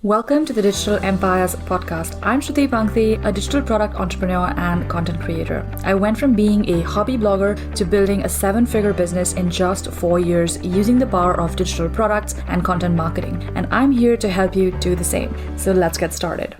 Welcome to the Digital Empires podcast. I'm Shruti Pankthi, a digital product entrepreneur and content creator. I went from being a hobby blogger to building a 7-figure business in just 4 years using the power of digital products and content marketing. And I'm here to help you do the same. So let's get started.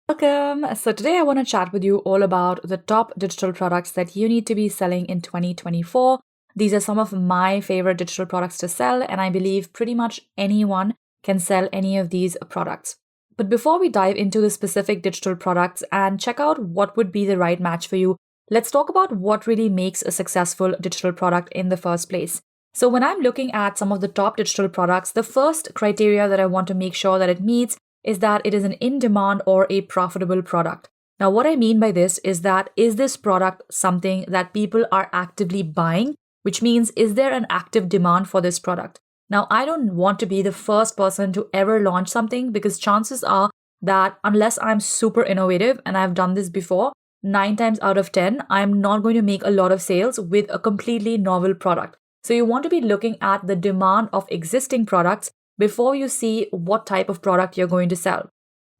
Welcome. So today I want to chat with you all about the top digital products that you need to be selling in 2024. These are some of my favorite digital products to sell, and I believe pretty much anyone can sell any of these products. But before we dive into the specific digital products and check out what would be the right match for you, let's talk about what really makes a successful digital product in the first place. So when I'm looking at some of the top digital products, the first criteria that I want to make sure that it meets is that it is an in-demand or a profitable product. Now, what I mean by this is that is this product something that people are actively buying, which means is there an active demand for this product? Now, I don't want to be the first person to ever launch something because chances are that unless I'm super innovative, and I've done this before, 9 times out of 10, I'm not going to make a lot of sales with a completely novel product. So you want to be looking at the demand of existing products before you see what type of product you're going to sell.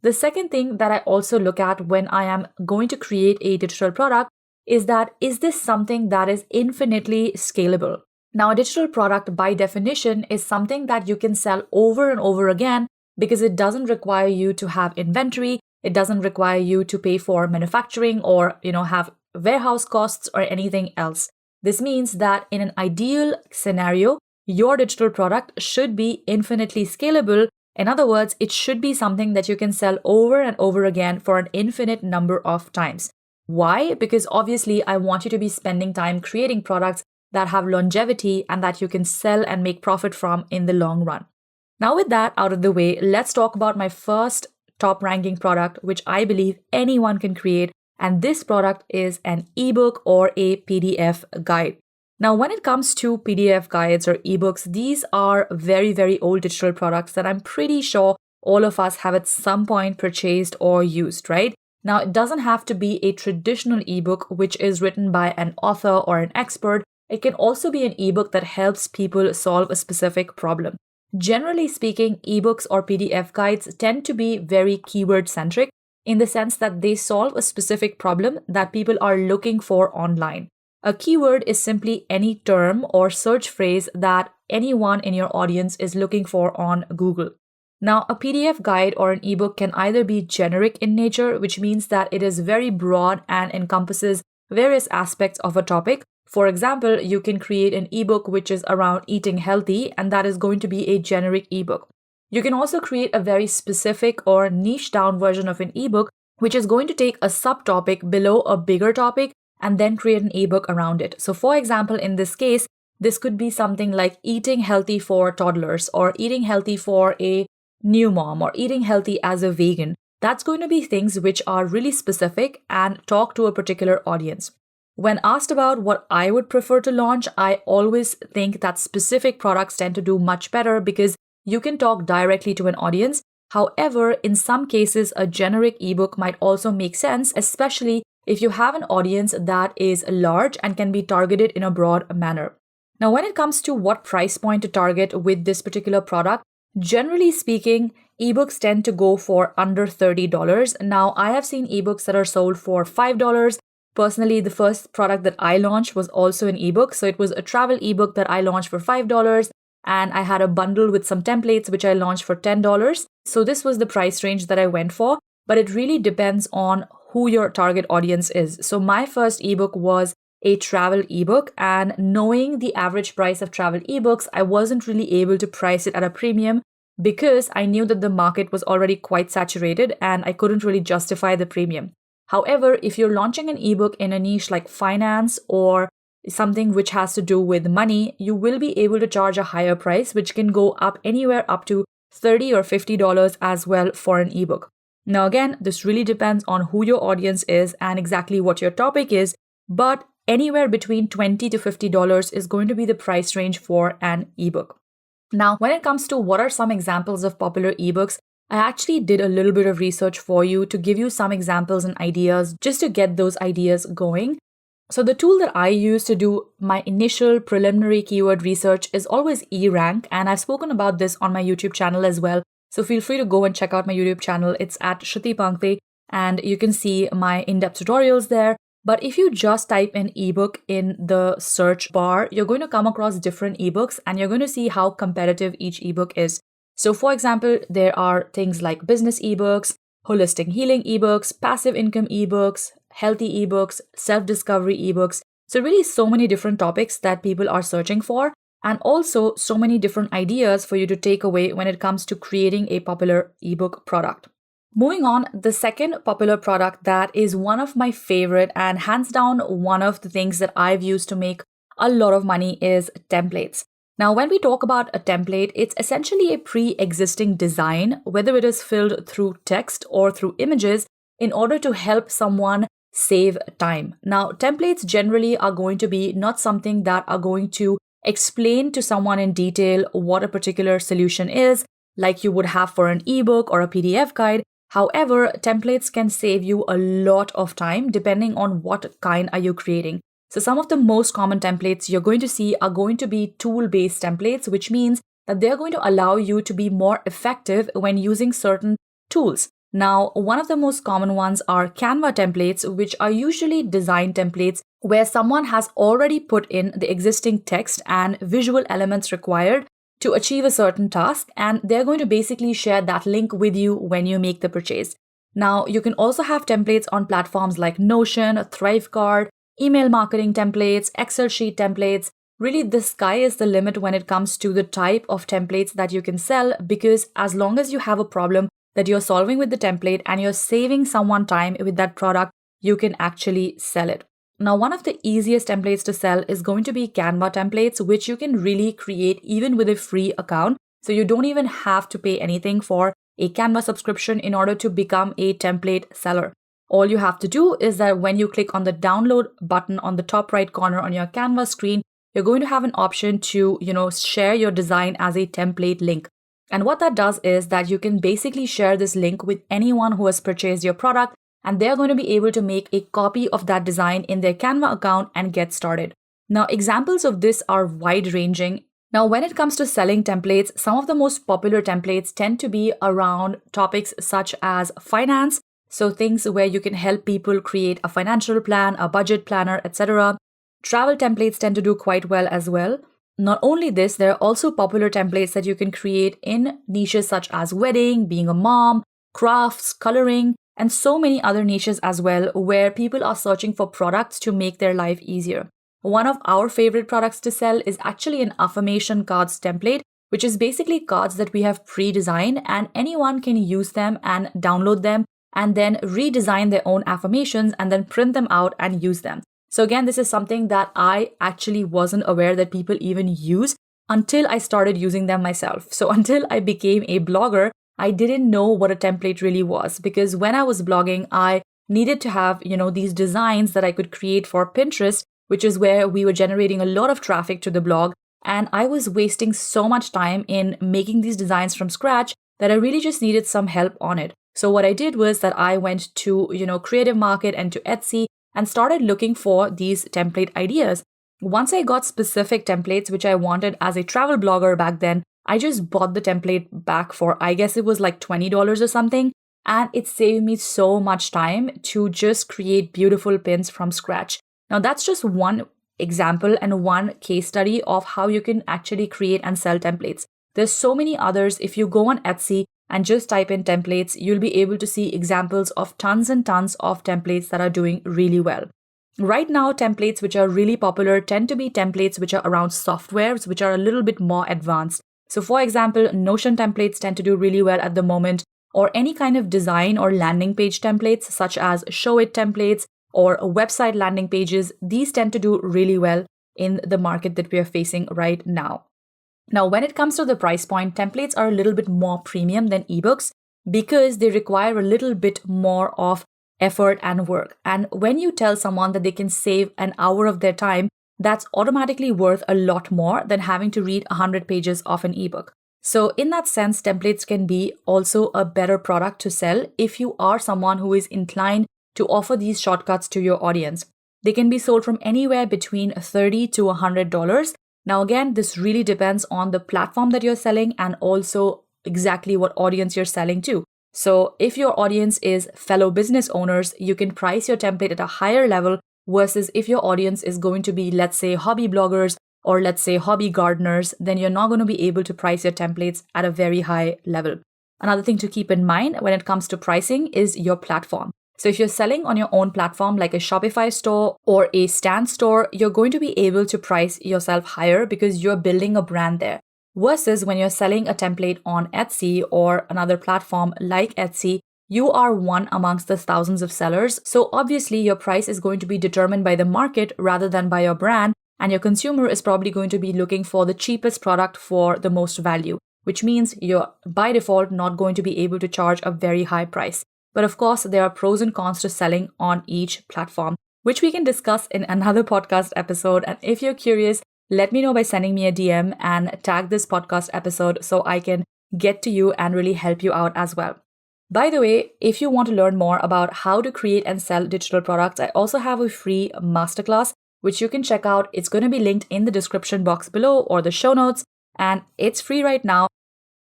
The second thing that I also look at when I am going to create a digital product is that is this something that is infinitely scalable? Now, a digital product by definition is something that you can sell over and over again because it doesn't require you to have inventory. It doesn't require you to pay for manufacturing or, have warehouse costs or anything else. This means that in an ideal scenario, your digital product should be infinitely scalable. In other words, it should be something that you can sell over and over again for an infinite number of times. Why? Because obviously, I want you to be spending time creating products that have longevity and that you can sell and make profit from in the long run. Now, with that out of the way, let's talk about my first top ranking product, which I believe anyone can create. And this product is an ebook or a PDF guide. Now, when it comes to PDF guides or ebooks, these are very, very old digital products that I'm pretty sure all of us have at some point purchased or used, right? Now, it doesn't have to be a traditional ebook, which is written by an author or an expert. It can also be an ebook that helps people solve a specific problem. Generally speaking, ebooks or PDF guides tend to be very keyword centric in the sense that they solve a specific problem that people are looking for online. A keyword is simply any term or search phrase that anyone in your audience is looking for on Google. Now, a PDF guide or an ebook can either be generic in nature, which means that it is very broad and encompasses various aspects of a topic. For example, you can create an ebook which is around eating healthy, and that is going to be a generic ebook. You can also create a very specific or niche down version of an ebook, which is going to take a subtopic below a bigger topic and then create an ebook around it. So for example, in this case, this could be something like eating healthy for toddlers or eating healthy for a new mom or eating healthy as a vegan. That's going to be things which are really specific and talk to a particular audience. When asked about what I would prefer to launch, I always think that specific products tend to do much better because you can talk directly to an audience. However, in some cases, a generic ebook might also make sense, especially if you have an audience that is large and can be targeted in a broad manner. Now, when it comes to what price point to target with this particular product, generally speaking, ebooks tend to go for under $30. Now, I have seen ebooks that are sold for $5. Personally, the first product that I launched was also an ebook. So it was a travel ebook that I launched for $5, and I had a bundle with some templates which I launched for $10. So this was the price range that I went for, but it really depends on who your target audience is. So my first ebook was a travel ebook, and knowing the average price of travel ebooks, I wasn't really able to price it at a premium because I knew that the market was already quite saturated and I couldn't really justify the premium. However, if you're launching an ebook in a niche like finance or something which has to do with money, you will be able to charge a higher price, which can go up anywhere up to $30 or $50 as well for an ebook. Now, again, this really depends on who your audience is and exactly what your topic is, but anywhere between $20 to $50 is going to be the price range for an ebook. Now, when it comes to what are some examples of popular ebooks, I actually did a little bit of research for you to give you some examples and ideas just to get those ideas going. So the tool that I use to do my initial preliminary keyword research is always eRank, and I've spoken about this on my YouTube channel as well. So feel free to go and check out my YouTube channel. It's at Shruti Pangthi, and you can see my in-depth tutorials there. But if you just type in ebook in the search bar, you're going to come across different ebooks and you're going to see how competitive each ebook is. So for example, there are things like business ebooks, holistic healing ebooks, passive income ebooks, healthy ebooks, self-discovery ebooks. So really so many different topics that people are searching for, and also so many different ideas for you to take away when it comes to creating a popular ebook product. Moving on, the second popular product that is one of my favorite and hands down one of the things that I've used to make a lot of money is templates. Now, when we talk about a template, it's essentially a pre-existing design, whether it is filled through text or through images, in order to help someone save time. Now, templates generally are going to be not something that are going to explain to someone in detail what a particular solution is, like you would have for an ebook or a PDF guide. However, templates can save you a lot of time depending on what kind are you creating. So some of the most common templates you're going to see are going to be tool-based templates, which means that they're going to allow you to be more effective when using certain tools. Now, one of the most common ones are Canva templates, which are usually design templates where someone has already put in the existing text and visual elements required to achieve a certain task, and they're going to basically share that link with you when you make the purchase. Now, you can also have templates on platforms like Notion, Thrivecart, email marketing templates, Excel sheet templates. Really, the sky is the limit when it comes to the type of templates that you can sell, because as long as you have a problem that you're solving with the template and you're saving someone time with that product, you can actually sell it. Now, one of the easiest templates to sell is going to be Canva templates, which you can really create even with a free account. So you don't even have to pay anything for a Canva subscription in order to become a template seller. All you have to do is that when you click on the download button on the top right corner on your Canva screen, you're going to have an option to, share your design as a template link. And what that does is that you can basically share this link with anyone who has purchased your product, and they're going to be able to make a copy of that design in their Canva account and get started. Now, examples of this are wide-ranging. Now, when it comes to selling templates, some of the most popular templates tend to be around topics such as finance, so things where you can help people create a financial plan, a budget planner, etc. Travel templates tend to do quite well as well. Not only this, there are also popular templates that you can create in niches such as wedding, being a mom, crafts, coloring, and so many other niches as well, where people are searching for products to make their life easier. One of our favorite products to sell is actually an affirmation cards template, which is basically cards that we have pre-designed, and anyone can use them and download them and then redesign their own affirmations and then print them out and use them. So again, this is something that I actually wasn't aware that people even use until I started using them myself. So until I became a blogger, I didn't know what a template really was, because when I was blogging, I needed to have, these designs that I could create for Pinterest, which is where we were generating a lot of traffic to the blog. And I was wasting so much time in making these designs from scratch that I really just needed some help on it. So what I did was that I went to, Creative Market and to Etsy and started looking for these template ideas. Once I got specific templates, which I wanted as a travel blogger back then, I just bought the template back for, I guess it was like $20 or something. And it saved me so much time to just create beautiful pins from scratch. Now, that's just one example and one case study of how you can actually create and sell templates. There's so many others. If you go on Etsy and just type in templates, you'll be able to see examples of tons and tons of templates that are doing really well. Right now, templates which are really popular tend to be templates which are around softwares, which are a little bit more advanced. So for example, Notion templates tend to do really well at the moment, or any kind of design or landing page templates such as Showit templates or website landing pages. These tend to do really well in the market that we are facing right now. Now, when it comes to the price point, templates are a little bit more premium than ebooks because they require a little bit more of effort and work. And when you tell someone that they can save an hour of their time, that's automatically worth a lot more than having to read 100 pages of an ebook. So in that sense, templates can be also a better product to sell if you are someone who is inclined to offer these shortcuts to your audience. They can be sold from anywhere between $30 to $100. Now, again, this really depends on the platform that you're selling and also exactly what audience you're selling to. So if your audience is fellow business owners, you can price your template at a higher level versus if your audience is going to be, let's say, hobby bloggers or let's say hobby gardeners, then you're not going to be able to price your templates at a very high level. Another thing to keep in mind when it comes to pricing is your platform. So if you're selling on your own platform like a Shopify store or a Stan store, you're going to be able to price yourself higher because you're building a brand there. Versus when you're selling a template on Etsy or another platform like Etsy, you are one amongst the thousands of sellers. So obviously your price is going to be determined by the market rather than by your brand. And your consumer is probably going to be looking for the cheapest product for the most value, which means you're by default not going to be able to charge a very high price. But of course, there are pros and cons to selling on each platform, which we can discuss in another podcast episode. And if you're curious, let me know by sending me a DM and tag this podcast episode so I can get to you and really help you out as well. By the way, if you want to learn more about how to create and sell digital products, I also have a free masterclass, which you can check out. It's going to be linked in the description box below or the show notes, and it's free right now.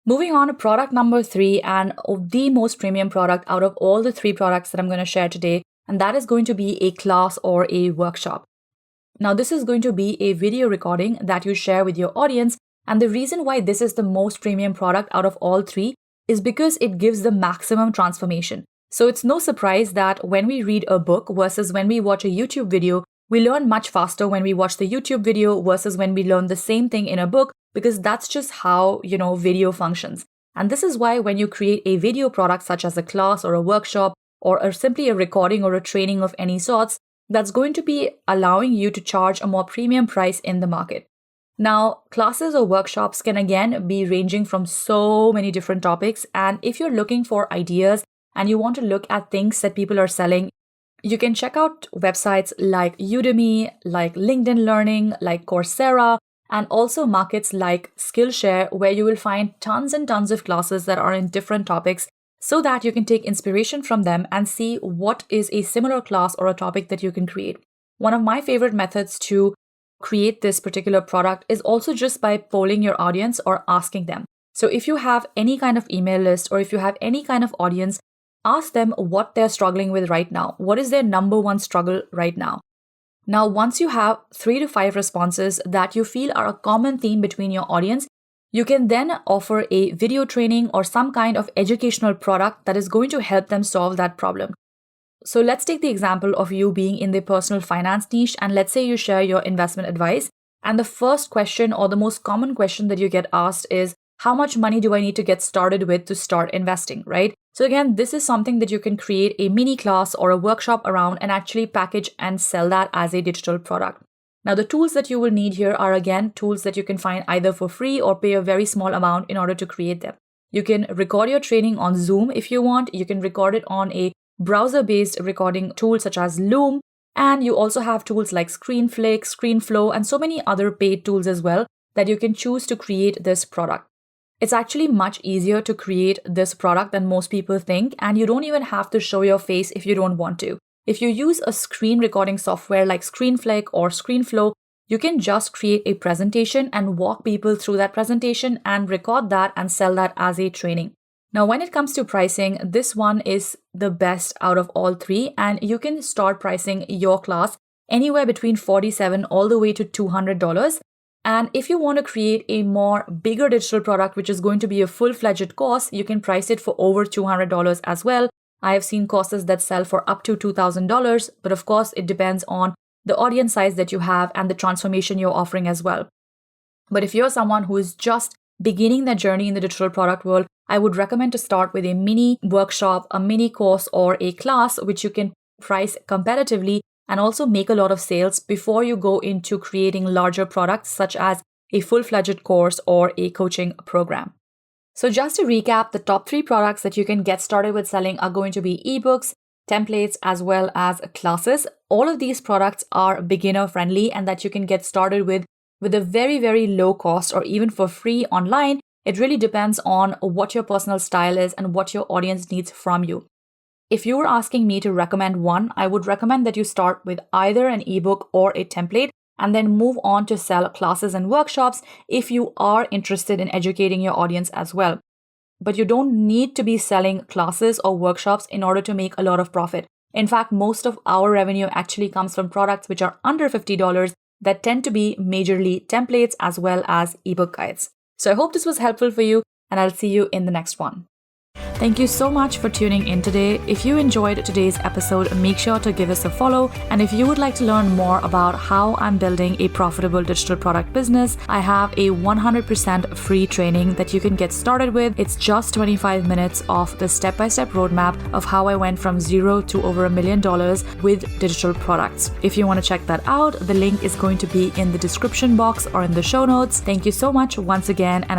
Moving on to product number 3 and the most premium product out of all the 3 products that I'm going to share today, and that is going to be a class or a workshop. Now, this is going to be a video recording that you share with your audience, and the reason why this is the most premium product out of all 3 is because it gives the maximum transformation. So it's no surprise that when we read a book versus when we watch a YouTube video, we learn much faster when we watch the YouTube video versus when we learn the same thing in a book, because that's just how, video functions. And this is why when you create a video product such as a class or a workshop or simply a recording or a training of any sorts, that's going to be allowing you to charge a more premium price in the market. Now, classes or workshops can again be ranging from so many different topics. And if you're looking for ideas and you want to look at things that people are selling, you can check out websites like Udemy, like LinkedIn Learning, like Coursera, and also markets like Skillshare, where you will find tons and tons of classes that are in different topics so that you can take inspiration from them and see what is a similar class or a topic that you can create. One of my favorite methods to create this particular product is also just by polling your audience or asking them. So if you have any kind of email list or if you have any kind of audience, ask them what they're struggling with right now. What is their number one struggle right now? Now, once you have 3 to 5 responses that you feel are a common theme between your audience, you can then offer a video training or some kind of educational product that is going to help them solve that problem. So let's take the example of you being in the personal finance niche, and let's say you share your investment advice. And the first question or the most common question that you get asked is, how much money do I need to get started with to start investing, right? So again, this is something that you can create a mini class or a workshop around and actually package and sell that as a digital product. Now, the tools that you will need here are again tools that you can find either for free or pay a very small amount in order to create them. You can record your training on Zoom if you want. You can record it on a browser-based recording tool such as Loom. And you also have tools like ScreenFlick, ScreenFlow, and so many other paid tools as well that you can choose to create this product. It's actually much easier to create this product than most people think, and you don't even have to show your face if you don't want to. If you use a screen recording software like ScreenFlick or ScreenFlow, you can just create a presentation and walk people through that presentation and record that and sell that as a training. Now, when it comes to pricing, this one is the best out of all 3, and you can start pricing your class anywhere between $47 all the way to $200. And if you want to create a more bigger digital product, which is going to be a full-fledged course, you can price it for over $200 as well. I have seen courses that sell for up to $2,000, but of course, it depends on the audience size that you have and the transformation you're offering as well. But if you're someone who is just beginning their journey in the digital product world, I would recommend to start with a mini workshop, a mini course, or a class, which you can price competitively and also make a lot of sales before you go into creating larger products such as a full-fledged course or a coaching program. So just to recap, the top 3 products that you can get started with selling are going to be ebooks, templates, as well as classes. All of these products are beginner friendly and that you can get started with a very, very low cost or even for free online. It really depends on what your personal style is and what your audience needs from you. If you were asking me to recommend one, I would recommend that you start with either an ebook or a template and then move on to sell classes and workshops if you are interested in educating your audience as well. but you don't need to be selling classes or workshops in order to make a lot of profit. In fact, most of our revenue actually comes from products which are under $50 that tend to be majorly templates as well as ebook guides. So I hope this was helpful for you, and I'll see you in the next one. Thank you so much for tuning in today. If you enjoyed today's episode, make sure to give us a follow. And if you would like to learn more about how I'm building a profitable digital product business, I have a 100% free training that you can get started with. It's just 25 minutes of the step-by-step roadmap of how I went from zero to over $1 million with digital products. If you want to check that out, the link is going to be in the description box or in the show notes. Thank you so much once again, and